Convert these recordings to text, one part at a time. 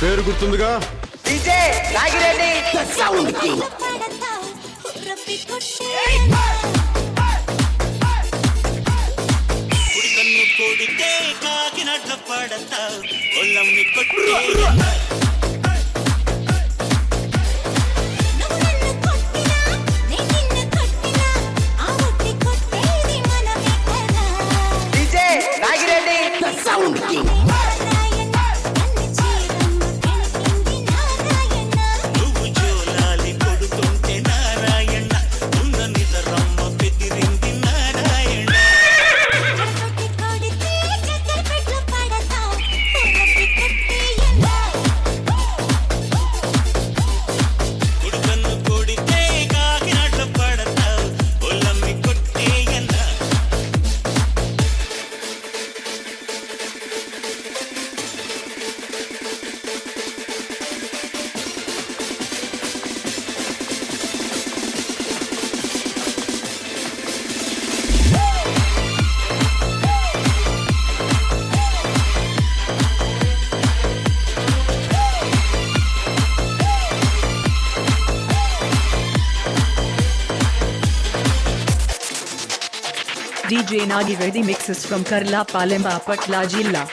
పేరు గుర్తుందిగా? DJ Nagireddy the sound king. కుడికన్ను కొడితే కాకినట్ల పడతావు ఒళ్ళమ్మి కొట్టే DJ Nagireddy the sound king. నువ్వు జోలాలి కొడుతుంటే నారాయణ ఉన్న నిజరమ్మ పెదిరింది నారాయణ కుడికన్ను కొడితే కాకినట్ల పడతావు ఒళ్ళమ్మి కొట్టేయన్న DJ Nagi Reddy mixes from Karla Palemba Patla Jilla.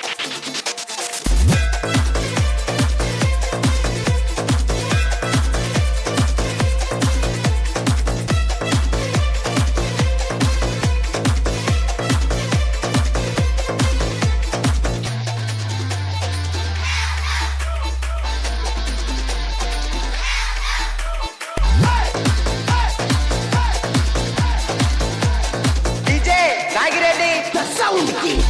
DJ Nagireddy the sound king.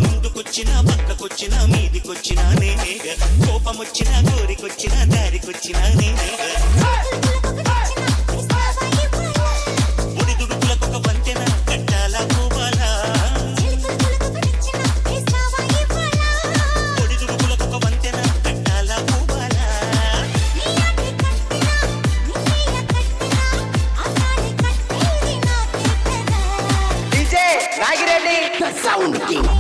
ముందుకొచ్చినా పక్కకొచ్చినా మీదికొచ్చినా నేనేగా కోపమొచ్చినా కోరికొచ్చినా దారికొచ్చినా నేనేగా ఒడిదుడుకులకొక వంతెన కట్టాలా పోవాలా ఒడిదుడుకులకొక వంతెన కట్టాలా పోవాలా DJ Nagireddy the sound king.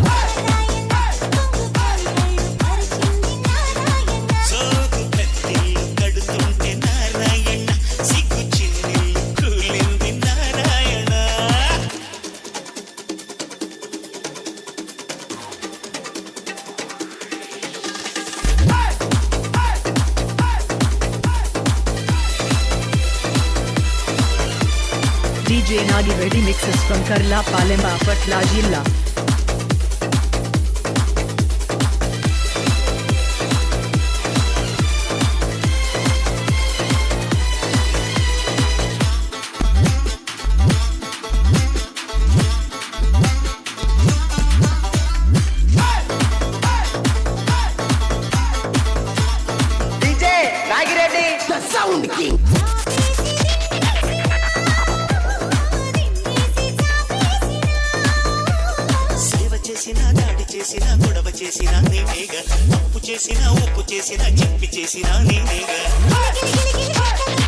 సోకు కత్తిళ్ళు కడుతుంటే నారాయణ సిగ్గు చిన్నిళ్ళు కూలింది Narayana DJ Nagi Reddy mixes from Karla Palemba Patla Jilla. DJ Nagireddy the sound king. సేవ చేసినా దాడి చేసినా గొడవ చేసినా నేనేగా తప్పు చేసినా ఒప్పు చేసినా చెప్పి చేసినా నేనేగా గిలి గిలి గిలి గిలి